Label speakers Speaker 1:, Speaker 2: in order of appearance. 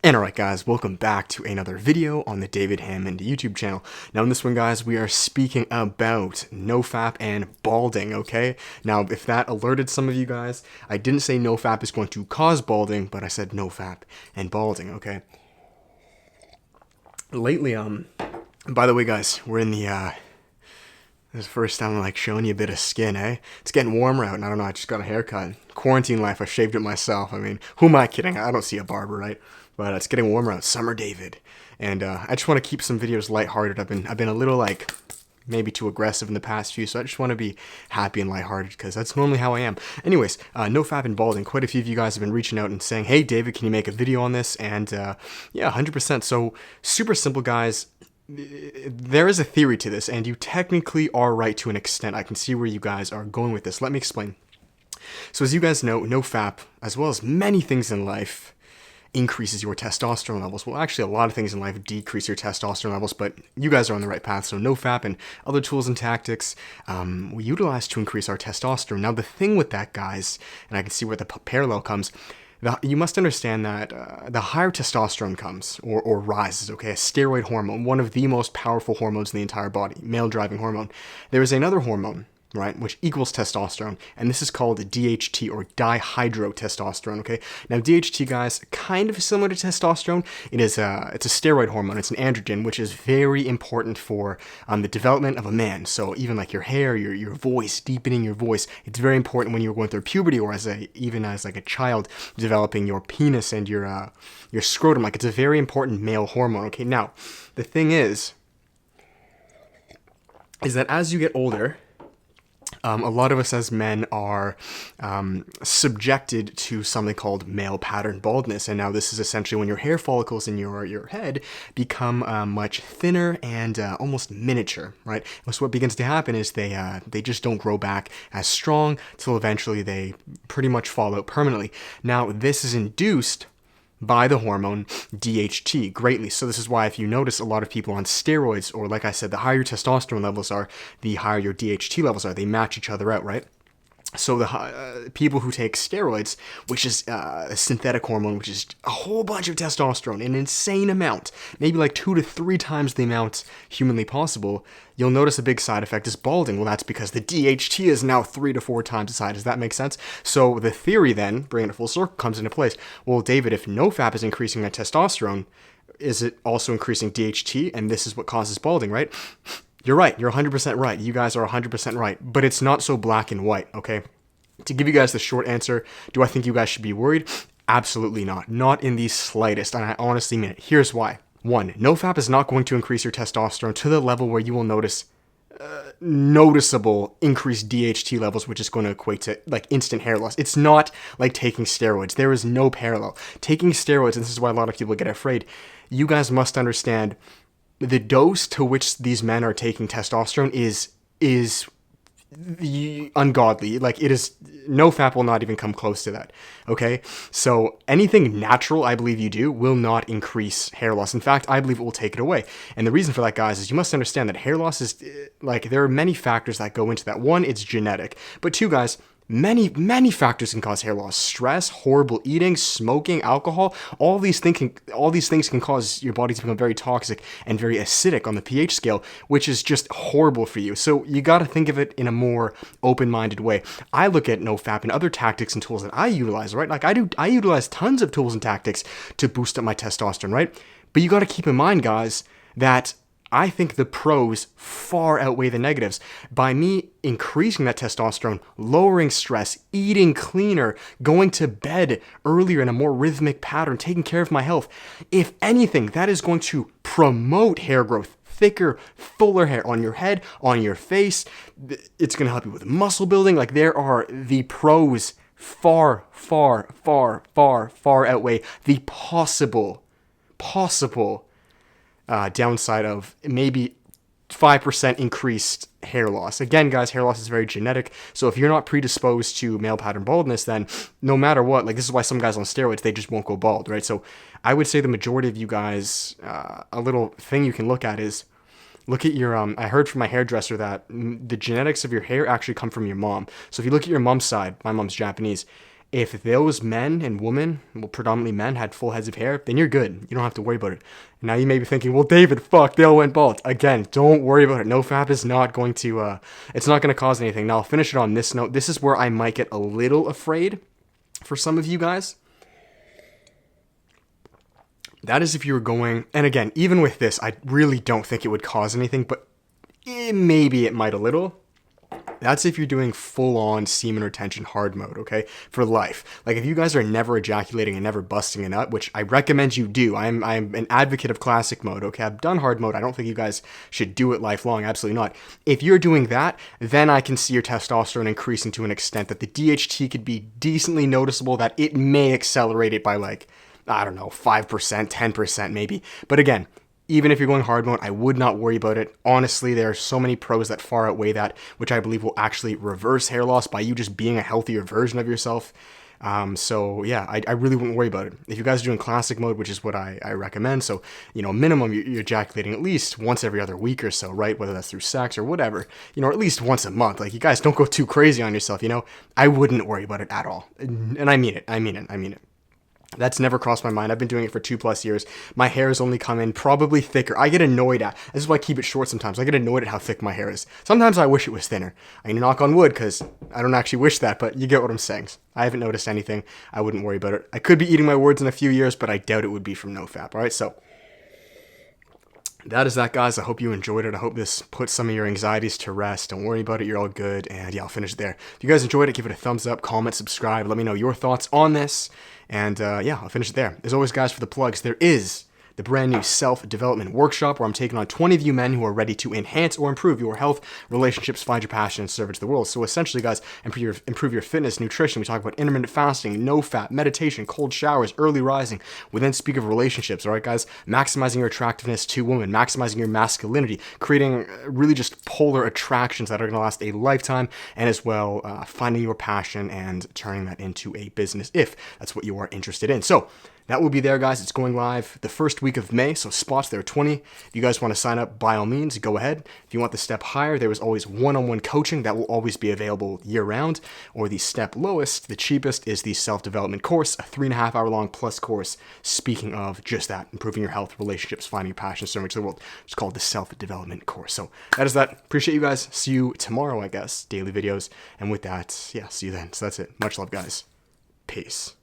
Speaker 1: And alright guys, welcome back to another video on the David Hammond YouTube channel. Now in this one guys, we are speaking about Nofap and balding, okay? Now if that alerted some of you guys, I didn't say Nofap is going to cause balding, but I said Nofap and balding, okay? Lately, by the way guys, we're in the, this is the first time I'm like showing you a bit of skin, eh? It's getting warmer out and I don't know, I just got a haircut. Quarantine life, I shaved it myself. I mean, who am I kidding? I don't see a barber, right? But it's getting warmer out. Summer David. And I just want to keep some videos lighthearted. I've been a little like maybe too aggressive in the past few, so I just want to be happy and lighthearted because that's normally how I am. Anyways, Nofap and balding. Quite a few of you guys have been reaching out and saying, hey David, can you make a video on this? And yeah, 100%. So super simple guys. There is a theory to this and you technically are right to an extent. I can see where you guys are going with this. Let me explain. So as you guys know, Nofap, as well as many things in life, increases your testosterone levels. Well, actually, a lot of things in life decrease your testosterone levels, but you guys are on the right path. So Nofap and other tools and tactics we utilize to increase our testosterone. Now, the thing with that, guys, and I can see where the parallel comes, you must understand that the higher testosterone comes, or rises, okay, a steroid hormone, one of the most powerful hormones in the entire body, male-driving hormone. There is another hormone, right, which equals testosterone, and this is called DHT, or dihydrotestosterone, okay? Now, DHT, guys, kind of similar to testosterone. It's a steroid hormone. It's an androgen, which is very important for the development of a man. So even like your hair, your voice, deepening your voice, it's very important when you're going through puberty, or even as like a child, developing your penis and your scrotum. Like, it's a very important male hormone, okay? Now, the thing is that as you get older, a lot of us as men are subjected to something called male pattern baldness, and now this is essentially when your hair follicles in your head become much thinner and almost miniature, right? So what begins to happen is they just don't grow back as strong till eventually they pretty much fall out permanently. Now this is induced by the hormone DHT greatly. So this is why if you notice a lot of people on steroids, or like I said, the higher your testosterone levels are, the higher your DHT levels are. They match each other out, right? So the people who take steroids, which is a synthetic hormone, which is a whole bunch of testosterone, an insane amount, maybe like 2 to 3 times the amount humanly possible, you'll notice a big side effect is balding. Well, that's because the DHT is now 3 to 4 times the size. Does that make sense? So the theory then, bringing it full circle, comes into place. Well, David, if Nofap is increasing that testosterone, is it also increasing DHT? And this is what causes balding, right? You're right. You're 100% right. You guys are 100% right. But it's not so black and white, okay? To give you guys the short answer, do I think you guys should be worried? Absolutely not. Not in the slightest. And I honestly mean it. Here's why. 1, Nofap is not going to increase your testosterone to the level where you will notice noticeable increased DHT levels, which is going to equate to like instant hair loss. It's not like taking steroids. There is no parallel. Taking steroids, and this is why a lot of people get afraid, you guys must understand the dose to which these men are taking testosterone is ungodly. Like, it is, Nofap will not even come close to that, okay? So anything natural I believe you do will not increase hair loss. In fact, I believe it will take it away. And the reason for that, guys, is you must understand that hair loss is, like, there are many factors that go into that. 1, it's genetic. But 2, guys, many factors can cause hair loss. Stress, horrible eating, smoking, alcohol, all these things can cause your body to become very toxic and very acidic on the pH scale, which is just horrible for you. So you got to think of it in a more open-minded way. I look at Nofap and other tactics and tools that I utilize, right? Like, I utilize tons of tools and tactics to boost up my testosterone, right? But you got to keep in mind, guys, that I think the pros far outweigh the negatives. By me increasing that testosterone, lowering stress, eating cleaner, going to bed earlier in a more rhythmic pattern, taking care of my health, if anything, that is going to promote hair growth. Thicker, fuller hair on your head, on your face. It's going to help you with muscle building. Like, there are the pros far outweigh the possible downside of maybe 5% increased hair loss. Again, guys, hair loss is very genetic. So if you're not predisposed to male pattern baldness, then no matter what, like, this is why some guys on steroids, they just won't go bald, right? So I would say the majority of you guys, a little thing you can look at is, look at your, I heard from my hairdresser that the genetics of your hair actually come from your mom. So if you look at your mom's side, my mom's Japanese, If those men and women, well, predominantly men, had full heads of hair, then you're good. You don't have to worry about it. And now you may be thinking, well, David, fuck, they all went bald. Again, don't worry about it. Nofap is not going to, it's not going to cause anything. Now, I'll finish it on this note. This is where I might get a little afraid for some of you guys. That is if you were going, and again, even with this, I really don't think it would cause anything, but maybe it might a little. That's if you're doing full-on semen retention hard mode, okay, for life. Like, if you guys are never ejaculating and never busting a nut, which I recommend you do. I'm an advocate of classic mode, okay? I've done hard mode. I don't think you guys should do it lifelong. Absolutely not. If you're doing that, then I can see your testosterone increasing to an extent that the DHT could be decently noticeable, that it may accelerate it by, like, I don't know, 5%, 10% maybe. But again, even if you're going hard mode, I would not worry about it. Honestly, there are so many pros that far outweigh that, which I believe will actually reverse hair loss by you just being a healthier version of yourself. So yeah, I really wouldn't worry about it. If you guys are doing classic mode, which is what I recommend, so, you know, minimum, you're ejaculating at least once every other week or so, right? Whether that's through sex or whatever, you know, or at least once a month. Like, you guys don't go too crazy on yourself, you know? I wouldn't worry about it at all. And I mean it. That's never crossed my mind. I've been doing it for 2+ years. My hair has only come in probably thicker. I get annoyed at, this is why I keep it short sometimes. I get annoyed at how thick my hair is. Sometimes I wish it was thinner. I need to knock on wood because I don't actually wish that, but you get what I'm saying. I haven't noticed anything. I wouldn't worry about it. I could be eating my words in a few years, but I doubt it would be from Nofap. All right, so that is that, guys. I hope you enjoyed it. I hope this put some of your anxieties to rest. Don't worry about it. You're all good. And yeah, I'll finish it there. If you guys enjoyed it, give it a thumbs up, comment, subscribe. Let me know your thoughts on this. And yeah, I'll finish it there. As always, guys, for the plugs, there is the brand new self-development workshop where I'm taking on 20 of you men who are ready to enhance or improve your health, relationships, find your passion, and serve it to the world. So essentially, guys, improve your fitness, nutrition. We talk about intermittent fasting, no fat, meditation, cold showers, early rising. We then speak of relationships, all right, guys? Maximizing your attractiveness to women, maximizing your masculinity, creating really just polar attractions that are going to last a lifetime, and as well, finding your passion and turning that into a business if that's what you are interested in. So that will be there, guys. It's going live the first week of May, so spots there are 20. If you guys want to sign up, by all means, go ahead. If you want the step higher, there is always one-on-one coaching that will always be available year-round. Or the step lowest, the cheapest, is the self-development course, a 3.5-hour-long plus course, speaking of just that, improving your health, relationships, finding your passion, serving to the world. It's called the self-development course. So that is that. Appreciate you guys. See you tomorrow, I guess. Daily videos. And with that, yeah, see you then. So that's it. Much love, guys. Peace.